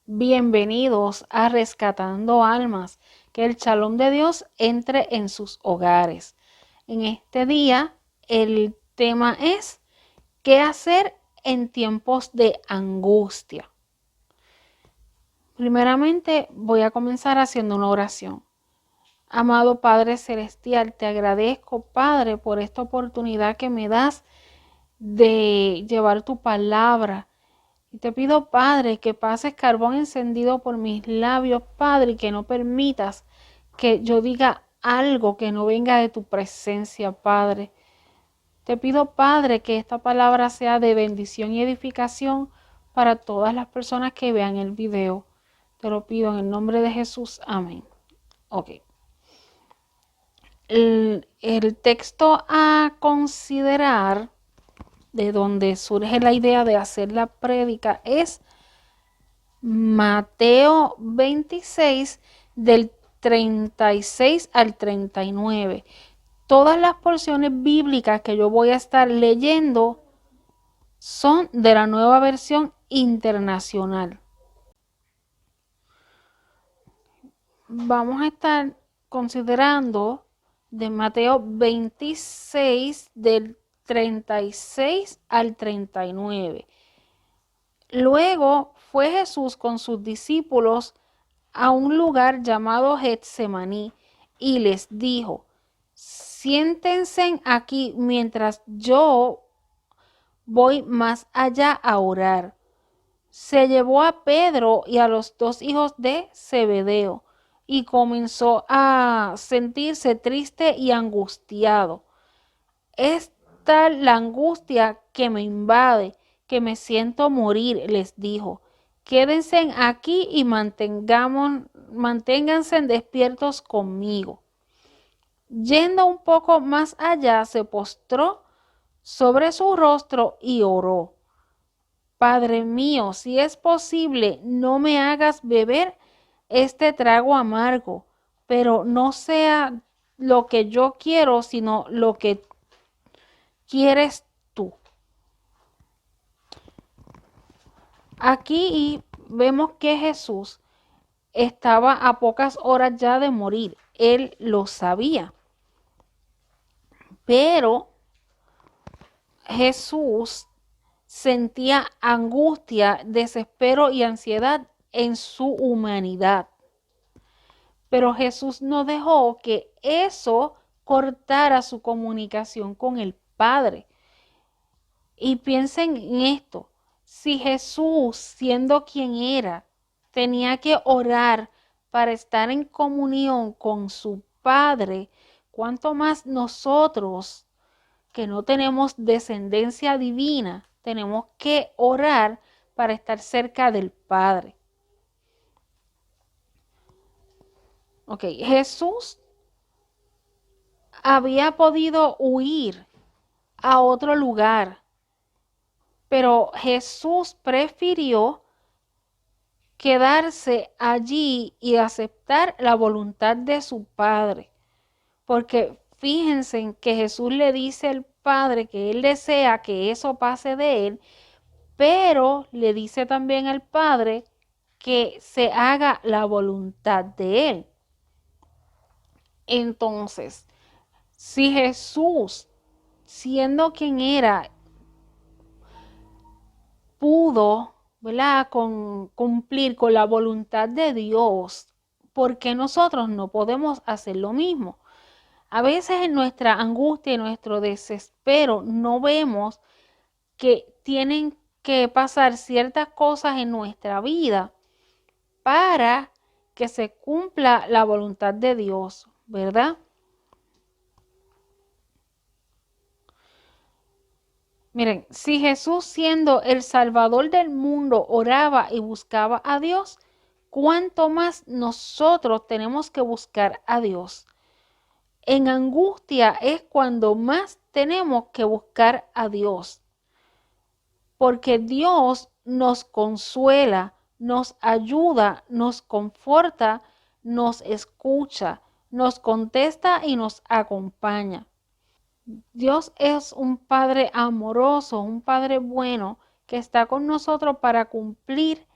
Bienvenidos a Rescatando Almas, que el Shalom de Dios entre en sus hogares. En este día el tema es ¿qué hacer en tiempos de angustia? Primeramente voy a comenzar haciendo una oración. Amado Padre Celestial, te agradezco, Padre, por esta oportunidad que me das de llevar tu palabra. Y te pido, Padre, que pases carbón encendido por mis labios, Padre, y que no permitas que yo diga algo que no venga de tu presencia, Padre. Te pido, Padre, que esta palabra sea de bendición y edificación para todas las personas que vean el video. Te lo pido en el nombre de Jesús. Amén. Ok. El texto a considerar, de donde surge la idea de hacer la prédica, es Mateo 26 del 36 al 39. Todas las porciones bíblicas que yo voy a estar leyendo son de la Nueva Versión Internacional. Vamos a estar considerando de Mateo 26 del 36 al 39. Luego fue Jesús con sus discípulos a un lugar llamado Getsemaní y les dijo: siéntense aquí mientras yo voy más allá a orar. Se llevó a Pedro y a los dos hijos de Zebedeo y comenzó a sentirse triste y angustiado. Es tal la angustia que me invade, que me siento morir, les dijo. Quédense aquí y manténganse despiertos conmigo. Yendo un poco más allá, se postró sobre su rostro y oró. Padre mío, si es posible, no me hagas beber este trago amargo, pero no sea lo que yo quiero, sino lo que quieres tú. Aquí vemos que Jesús estaba a pocas horas ya de morir. Él lo sabía. Pero Jesús sentía angustia, desespero y ansiedad en su humanidad. Pero Jesús no dejó que eso cortara su comunicación con el Padre. Y piensen en esto. Si Jesús, siendo quien era, tenía que orar para estar en comunión con su Padre, ¿cuánto más nosotros, que no tenemos descendencia divina, tenemos que orar para estar cerca del Padre? Ok, Jesús había podido huir a otro lugar, pero Jesús prefirió quedarse allí y aceptar la voluntad de su Padre. Porque fíjense en que Jesús le dice al Padre que Él desea que eso pase de Él, pero le dice también al Padre que se haga la voluntad de Él. Entonces, si Jesús, siendo quien era, pudo, ¿verdad?, cumplir con la voluntad de Dios, ¿por qué nosotros no podemos hacer lo mismo? A veces en nuestra angustia y nuestro desespero no vemos que tienen que pasar ciertas cosas en nuestra vida para que se cumpla la voluntad de Dios, ¿verdad? Miren, si Jesús, siendo el Salvador del mundo, oraba y buscaba a Dios, ¿cuánto más nosotros tenemos que buscar a Dios? En angustia es cuando más tenemos que buscar a Dios, porque Dios nos consuela, nos ayuda, nos conforta, nos escucha, nos contesta y nos acompaña. Dios es un Padre amoroso, un Padre bueno que está con nosotros para cumplir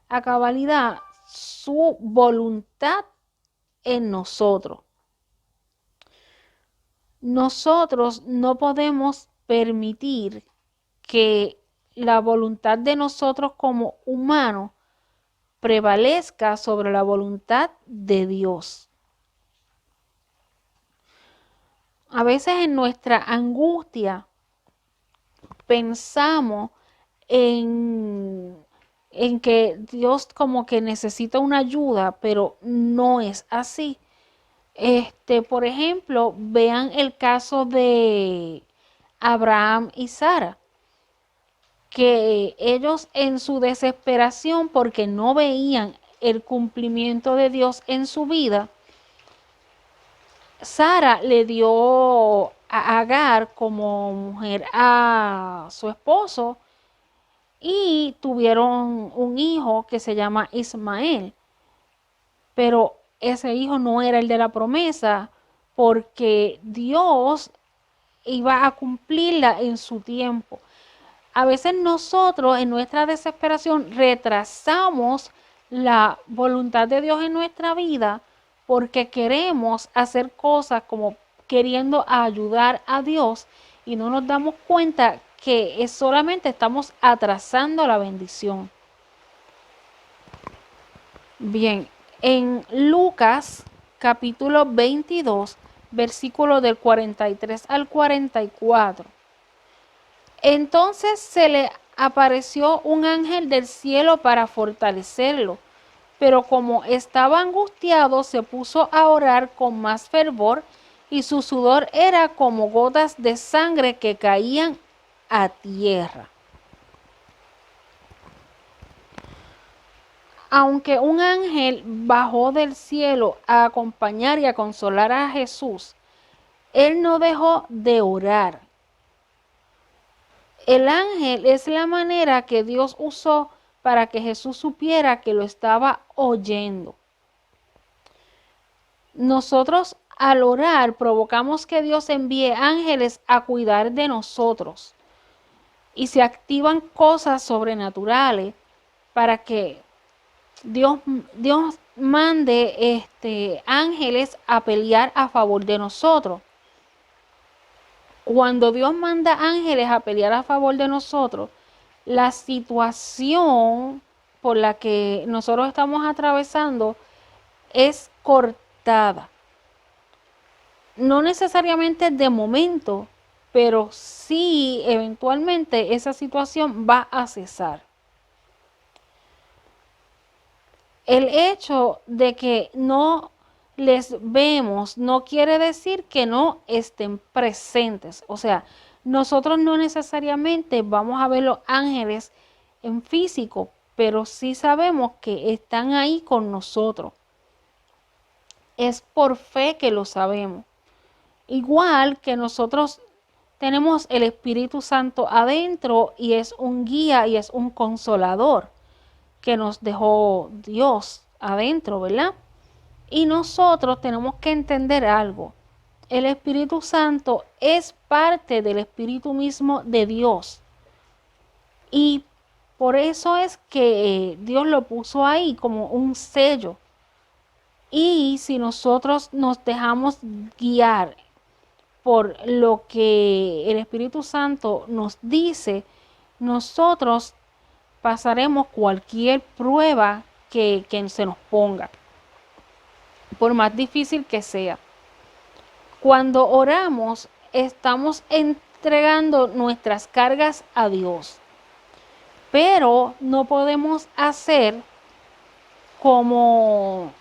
a cabalidad su voluntad en nosotros. Nosotros no podemos permitir que la voluntad de nosotros como humanos prevalezca sobre la voluntad de Dios. A veces en nuestra angustia pensamos en que Dios como que necesita una ayuda, pero no es así. Por ejemplo, vean el caso de Abraham y Sara, que ellos en su desesperación porque no veían el cumplimiento de Dios en su vida, Sara le dio a Agar como mujer a su esposo y tuvieron un hijo que se llama Ismael. Pero ese hijo no era el de la promesa porque Dios iba a cumplirla en su tiempo. A veces nosotros en nuestra desesperación retrasamos la voluntad de Dios en nuestra vida porque queremos hacer cosas como queriendo ayudar a Dios y no nos damos cuenta que solamente estamos atrasando la bendición. Bien, en Lucas capítulo 22, versículo del 43 al 44. Entonces se le apareció un ángel del cielo para fortalecerlo, pero como estaba angustiado se puso a orar con más fervor y su sudor era como gotas de sangre que caían a tierra. Aunque un ángel bajó del cielo a acompañar y a consolar a Jesús, él no dejó de orar. El ángel es la manera que Dios usó para que Jesús supiera que lo estaba oyendo. Nosotros al orar provocamos que Dios envíe ángeles a cuidar de nosotros y se activan cosas sobrenaturales para que Dios mande ángeles a pelear a favor de nosotros. Cuando Dios manda ángeles a pelear a favor de nosotros, la situación por la que nosotros estamos atravesando es cortada. No necesariamente de momento, pero sí eventualmente esa situación va a cesar. El hecho de que no les vemos no quiere decir que no estén presentes. O sea, nosotros no necesariamente vamos a ver los ángeles en físico, pero sí sabemos que están ahí con nosotros. Es por fe que lo sabemos. Igual que nosotros tenemos el Espíritu Santo adentro y es un guía y es un consolador que nos dejó Dios adentro, ¿verdad? Y nosotros tenemos que entender algo. El Espíritu Santo es parte del Espíritu mismo de Dios. Y por eso es que Dios lo puso ahí como un sello. Y si nosotros nos dejamos guiar por lo que el Espíritu Santo nos dice, nosotros pasaremos cualquier prueba que se nos ponga, por más difícil que sea. Cuando oramos, estamos entregando nuestras cargas a Dios, pero no podemos hacer como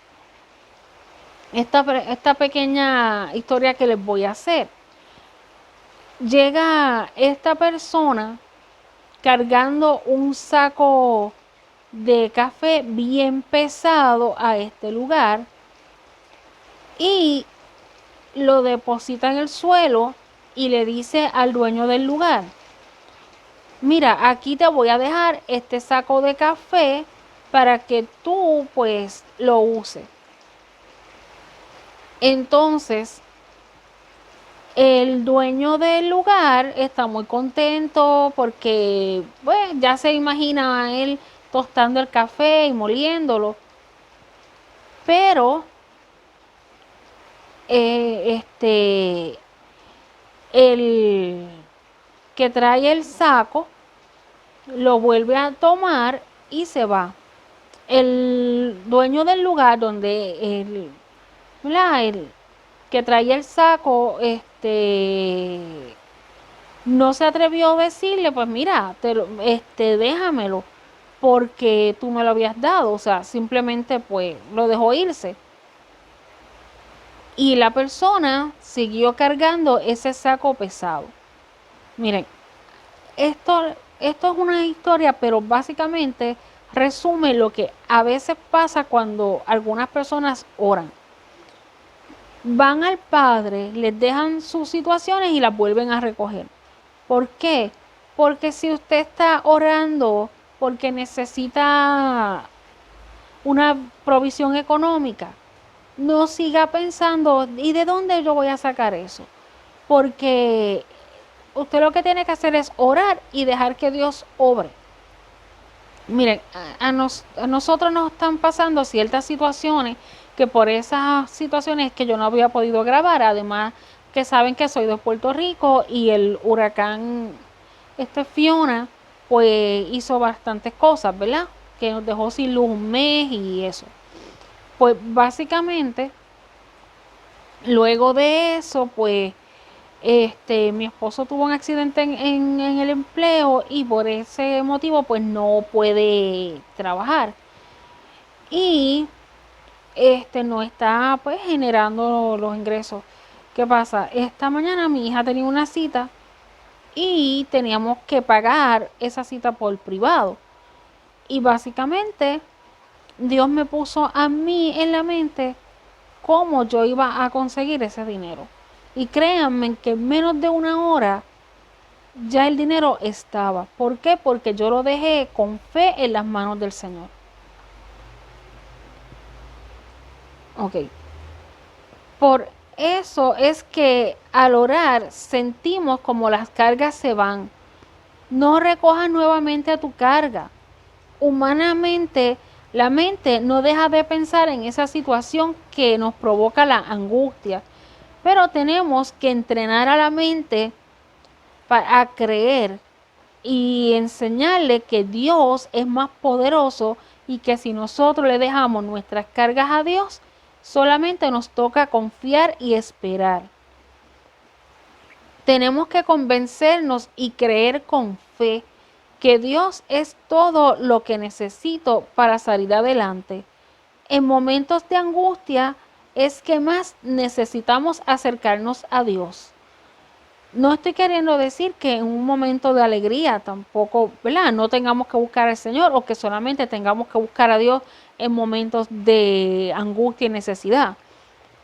esta pequeña historia que les voy a hacer. Llega esta persona cargando un saco de café bien pesado a este lugar y lo deposita en el suelo y le dice al dueño del lugar: mira, aquí te voy a dejar este saco de café para que tú pues lo uses. Entonces el dueño del lugar está muy contento porque ya se imagina a él tostando el café y moliéndolo. Pero el que trae el saco lo vuelve a tomar y se va. El dueño del lugar donde el que traía el saco no se atrevió a decirle, pues mira, déjamelo, porque tú me lo habías dado. O sea, simplemente pues lo dejó irse. Y la persona siguió cargando ese saco pesado. Miren, esto es una historia, pero básicamente resume lo que a veces pasa cuando algunas personas oran. Van al Padre, les dejan sus situaciones y las vuelven a recoger. ¿Por qué? Porque si usted está orando porque necesita una provisión económica, no siga pensando, ¿y de dónde yo voy a sacar eso? Porque usted lo que tiene que hacer es orar y dejar que Dios obre. Miren, a nosotros nos están pasando ciertas situaciones que por esas situaciones que yo no había podido grabar, además que saben que soy de Puerto Rico y el huracán Fiona pues hizo bastantes cosas, ¿verdad? Que nos dejó sin luz un mes y eso. Pues básicamente, luego de eso, pues mi esposo tuvo un accidente en el empleo y por ese motivo pues no puede trabajar y no está pues generando los ingresos. ¿Qué pasa? Esta mañana mi hija tenía una cita y teníamos que pagar esa cita por privado y básicamente Dios me puso a mí en la mente cómo yo iba a conseguir ese dinero. Y créanme que en menos de una hora ya el dinero estaba. ¿Por qué? Porque yo lo dejé con fe en las manos del Señor. Ok. Por eso es que al orar sentimos como las cargas se van. No recojas nuevamente a tu carga. Humanamente, la mente no deja de pensar en esa situación que nos provoca la angustia. Pero tenemos que entrenar a la mente para creer y enseñarle que Dios es más poderoso y que si nosotros le dejamos nuestras cargas a Dios, solamente nos toca confiar y esperar. Tenemos que convencernos y creer con fe que Dios es todo lo que necesito para salir adelante. En momentos de angustia es que más necesitamos acercarnos a Dios. No estoy queriendo decir que en un momento de alegría tampoco, ¿verdad? No tengamos que buscar al Señor o que solamente tengamos que buscar a Dios en momentos de angustia y necesidad.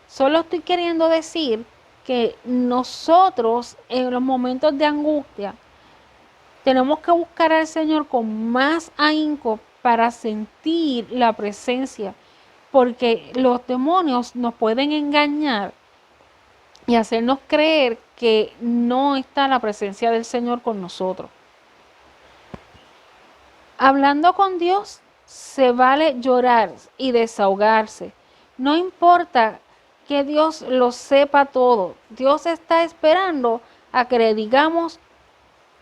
Solo estoy queriendo decir que nosotros en los momentos de angustia tenemos que buscar al Señor con más ahínco para sentir la presencia, porque los demonios nos pueden engañar y hacernos creer que no está la presencia del Señor con nosotros. Hablando con Dios, se vale llorar y desahogarse. No importa que Dios lo sepa todo. Dios está esperando a que le digamos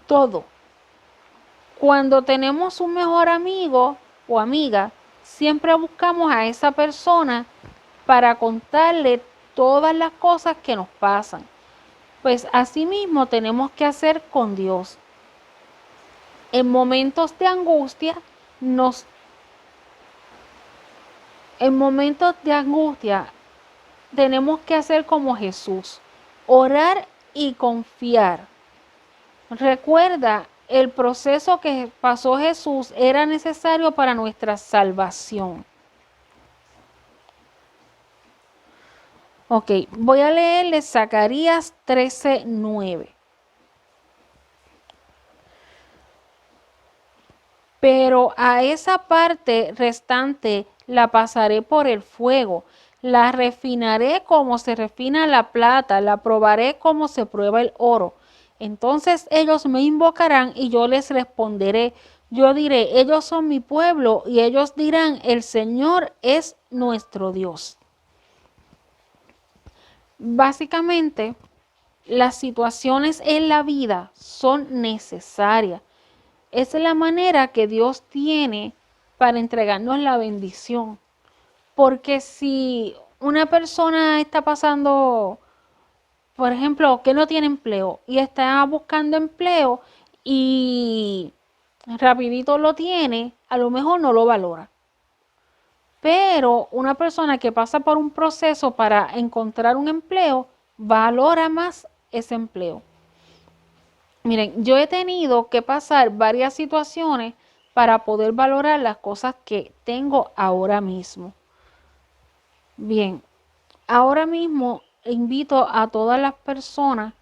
todo. Cuando tenemos un mejor amigo o amiga, siempre buscamos a esa persona para contarle todas las cosas que nos pasan. Pues asimismo tenemos que hacer con Dios. En momentos de angustia, tenemos que hacer como Jesús, orar y confiar. Recuerda, el proceso que pasó Jesús era necesario para nuestra salvación. Ok, voy a leerles Zacarías 13:9. Pero a esa parte restante la pasaré por el fuego, la refinaré como se refina la plata, la probaré como se prueba el oro. Entonces ellos me invocarán y yo les responderé. Yo diré, ellos son mi pueblo, y ellos dirán, el Señor es nuestro Dios. Básicamente, las situaciones en la vida son necesarias. Esa es la manera que Dios tiene para entregarnos la bendición. Porque si una persona está pasando, por ejemplo, que no tiene empleo y está buscando empleo y rapidito lo tiene, a lo mejor no lo valora. Pero una persona que pasa por un proceso para encontrar un empleo, valora más ese empleo. Miren, yo he tenido que pasar varias situaciones para poder valorar las cosas que tengo ahora mismo. Bien, ahora mismo invito a todas las personas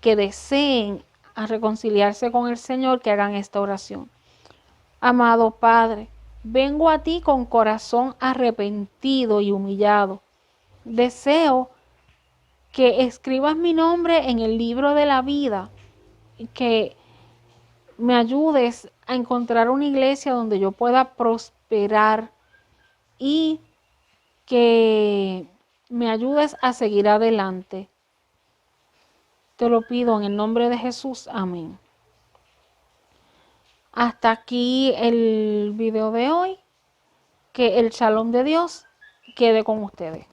que deseen a reconciliarse con el Señor que hagan esta oración. Amado Padre, vengo a ti con corazón arrepentido y humillado. Deseo que escribas mi nombre en el libro de la vida, que me ayudes a encontrar una iglesia donde yo pueda prosperar y que me ayudes a seguir adelante. Te lo pido en el nombre de Jesús. Amén. Hasta aquí el video de hoy. Que el shalom de Dios quede con ustedes.